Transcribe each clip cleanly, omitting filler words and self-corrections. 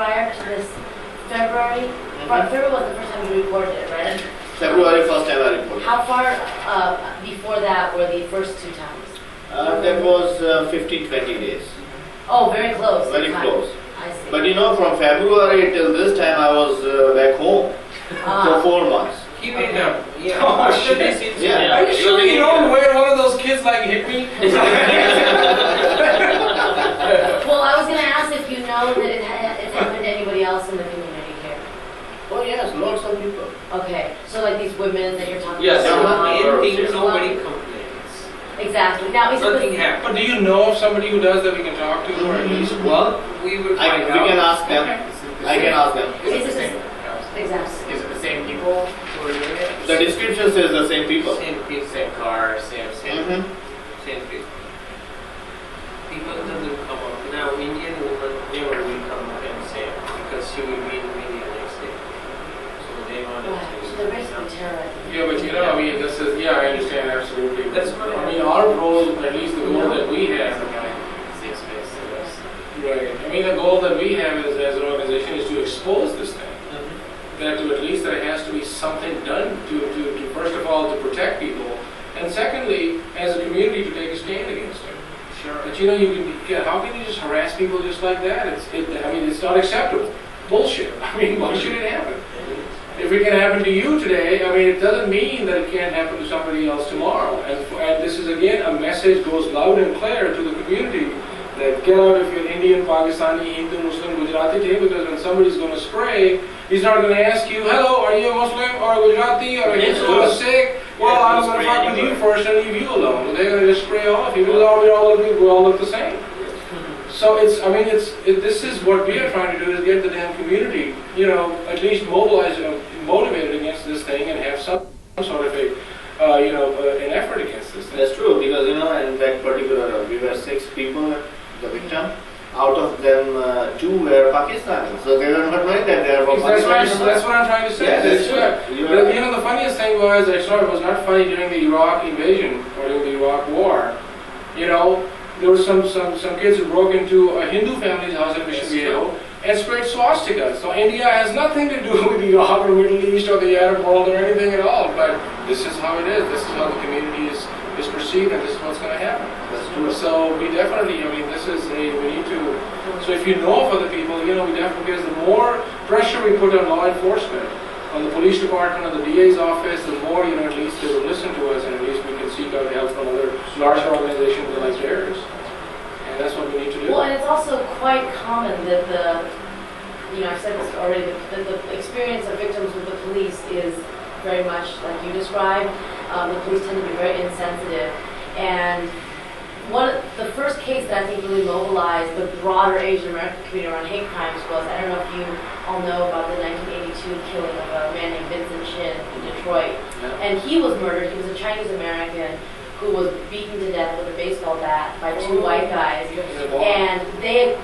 prior to this February? February was the first time you reported it, right? February first time I reported. How far before that were the first two times? That was 15-20 days. Oh, very close. Very close. I see. But you know, from February till this time, I was back home for 4 months. Keep it up. Yeah. Oh, shit. Yeah. Are you sure you don't wear one of those kids like hit me? Well, I was going to ask if you know that it's happened to anybody else in the community here. Oh yes, lots of people. Okay, so like these women that you're talking Yes, about. Anything, nobody complains. Exactly. Now, is Nothing it happens. But do you know of somebody who does that we can talk to, or at least? Well, we will We find can out. ask them. I can ask them. Is it the same? Exactly. Is it the same people who are doing it? The description says the same people. Same people, Same car, same. Mhm. same people. People doesn't come up. Now, Indian woman never will come up and say because she will be in media next day. So they want to Right. say. So they're basically terrorizing. Yeah, but you know, I mean, this is, yeah, I understand absolutely. That's what I mean, our role, at least the goal that we have, Safe space to us. right, I mean, the goal that we have as an organization is to expose this thing. That to at least there has to be something done to first of all, to protect people, and secondly, as a community, to take a stand against it. Sure. But you know, how can you just harass people just like that? I mean, it's not acceptable. Bullshit. I mean, why should it happen? If it can happen to you today, I mean, it doesn't mean that it can't happen to somebody else tomorrow. And this is, again, a message goes loud and clear to the community that get out if you're Indian, Pakistani, Hindu, Muslim, Gujarati, because when somebody's going to spray, he's not going to ask you, hello, are you a Muslim or a Gujarati or a Hindu or a Sikh? Well, I'm going to fuck with you first and leave you alone. They're going to just spray off you because we all look the same. So this is what we are trying to do, is get the damn community, you know, at least motivated against this thing and have some sort of an effort against this thing. That's true, because you know, in that particular, we were 6 people, the victim. Out of them, 2 were Pakistani, so they were not knowing that they are from Pakistan. That's what I'm trying to say. Yeah, that's true. You know, the funniest thing was, I saw it was not funny during the Iraq invasion or during the Iraq war. You know, there were some kids who broke into a Hindu family's house in Mission Viejo and sprayed swastikas. So India has nothing to do with Iraq or Middle East or the Arab world or anything at all. But this is how it is. This is how the community is perceived, and this is what's going to happen. That's true. So we definitely, I mean, we need to, so if you know of other people, you know, we definitely, because the more pressure we put on law enforcement, on the police department, on the DA's office, the more, you know, at least they will listen to us, and at least we can seek out help from other larger organizations like theirs. And that's what we need to do. Well, and it's also quite common that I've said this already, that the experience of victims with the police is very much like you described. The police tend to be very insensitive. And the first case that I think really mobilized the broader Asian American community around hate crimes was, I don't know if you all know about the 1982 killing of a man named Vincent Chin in Detroit. Yeah. And he was murdered. He was a Chinese American who was beaten to death with a baseball bat by 2 white guys. And they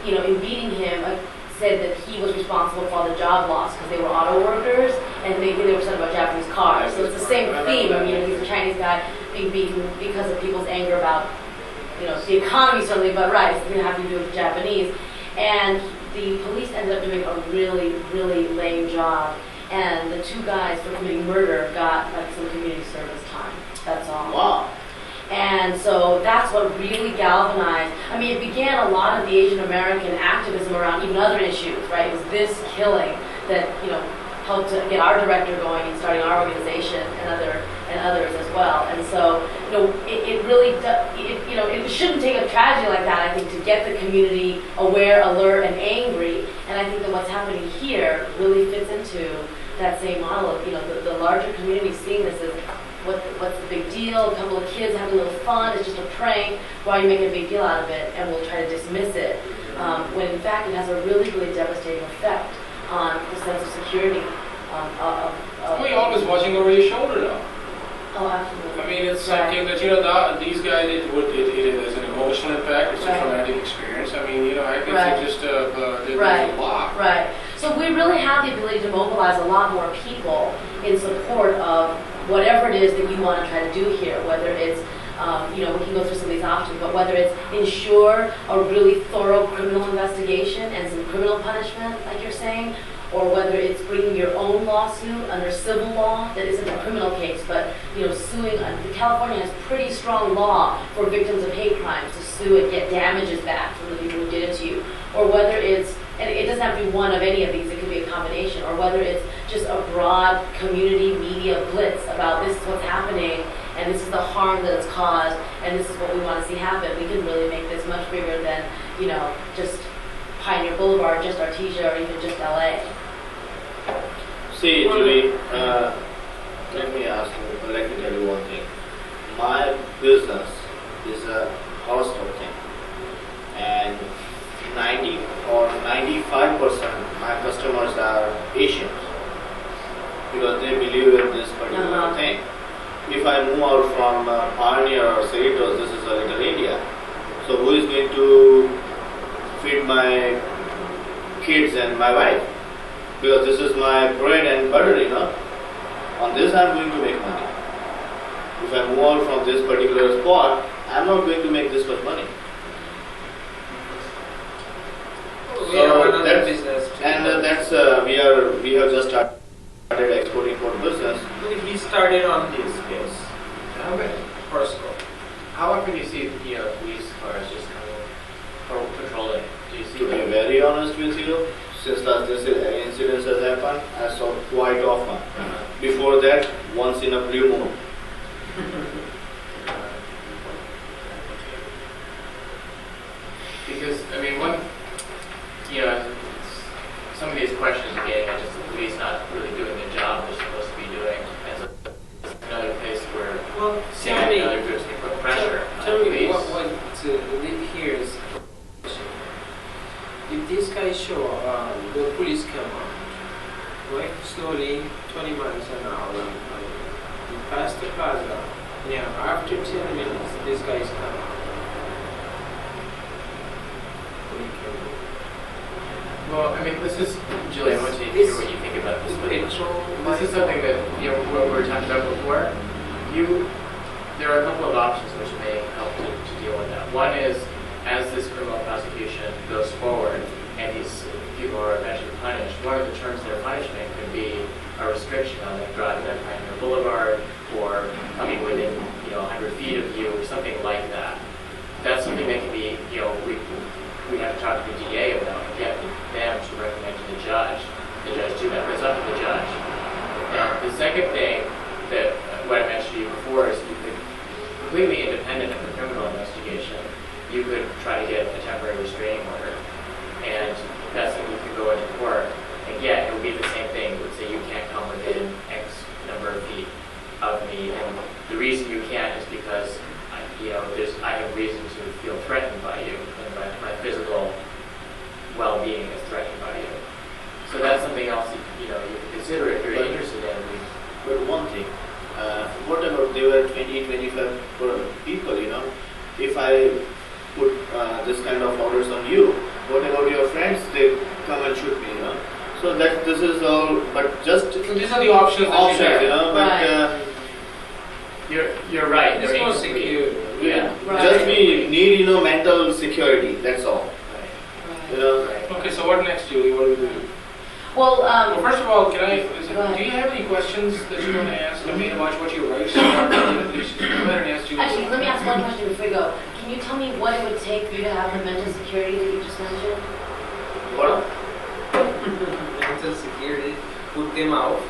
in beating him, said that he was responsible for all the job loss because they were auto workers and they were selling about Japanese cars. So it's the same theme. I mean, he's a Chinese guy being beaten because of people's anger about, the economy certainly, but right, it's having to do with the Japanese. And the police ended up doing a really, really lame job. And the 2 guys for committing murder got like some community service time. That's all. Wow. And so that's what really galvanized. I mean, it began a lot of the Asian American activism around even other issues, right? It was this killing that, helped to get our director going and starting our organization and others as well. And so, it really, it shouldn't take a tragedy like that, I think, to get the community aware, alert, and angry. And I think that what's happening here really fits into that same model of, the larger community seeing this as what's the big deal? A couple of kids having a little fun. It's just a prank. Why are you making a big deal out of it? And we'll try to dismiss it. When in fact it has a really, really devastating effect on the sense of security. We're always watching over your shoulder now. Oh, absolutely. I mean, it's something that, these guys, it is an emotional impact. It's a traumatic experience. I mean, I think there's a lot. Right. So we really have the ability to mobilize a lot more people in support of whatever it is that you want to try to do here, whether it's we can go through some of these options, but whether it's ensure a really thorough criminal investigation and some criminal punishment, like you're saying, or whether it's bringing your own lawsuit under civil law that isn't a criminal case, but suing. California has pretty strong law for victims of hate crimes to sue and get damages back from the people who did it to you, or whether it's, and it doesn't have to be one of any of these, it could be a combination, or whether it's just a broad community media blitz about this is what's happening and this is the harm that it's caused and this is what we want to see happen. We can really make this much bigger than just Pioneer Boulevard, just Artesia, or even just LA. See, Julie, let me tell you one thing. My business is a household thing, and 90 or 95% my customers are Asians because they believe in this particular thing. If I move out from Pioneer or Cerritos, this is a little India. So who is going to feed my kids and my wife? Because this is my bread and butter, On this I'm going to make money. If I move out from this particular spot, I'm not going to make this much money. We have another business. And that's we have just started export-import business. He started on this case. First go. How often do you see police cars just patrolling? Do you see To be them? very honest with you, since last this incident has happened, I saw quite often. Before that, once in a blue moon. Because some of these questions are getting at just the police not really doing the job they're supposed to be doing. And so it's another place where Well, seeing tell me, other groups can put pressure tell on me police. what here is. If this guy show the police come out, right, slowly, 20 miles an hour, you pass the plaza, after 10 minutes, this guy is coming. What do you can do? Well, this is, Julie, I want you to hear what you think about this. But this is something that, what we were talking about before. There are a couple of options which may help to deal with that. One is, as this criminal prosecution goes forward and these people are eventually punished, one of the terms of their punishment could be a restriction on them driving on Pioneer Boulevard or coming within 100 feet of you or something like that. That's something that can be, we have to talk to the DA about and get them to recommend to the judge do that, but it's up to the judge. Now, the second thing that what I mentioned to you before is you could, completely independent of the criminal investigation, you could try to get a temporary restraining order. And that's when you could go into court. Again, it would be the same thing. It would say you can't come within X number of feet of me. And the reason you can't is because I have reason to feel threatened by you, and my physical well-being is threatened by you. So that's something else you can consider if you're interested in. But one thing, whatever they were 20-25 people, if I put this kind of orders on you, what about your friends? They come and shoot me, So that this is all, but just So these are the options that you have. But You're right. It's more secure. Yeah. Right. just we need mental security. That's all. Right. Okay, so what next, Julie? What do we do? Well, Well, first of all, do Go ahead. you have any questions that you want to ask me about what you write? Go ahead and ask Julie. actually, let me ask one question before we go. Can you tell me what it would take for you to have the mental security that you just mentioned? What? Mental security, put them out.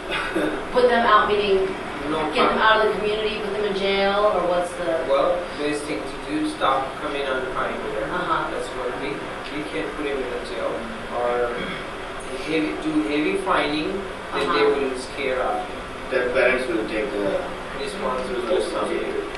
Put them out, meaning No get them fun. out of the community, put them in jail, or what's the? Well, best thing to do, stop coming on Pioneer. Uh-huh. That's one thing. We can't put him in a jail. Or do heavy fining, then they Uh-huh. will scare off Their parents will take the responsibility. responsibility.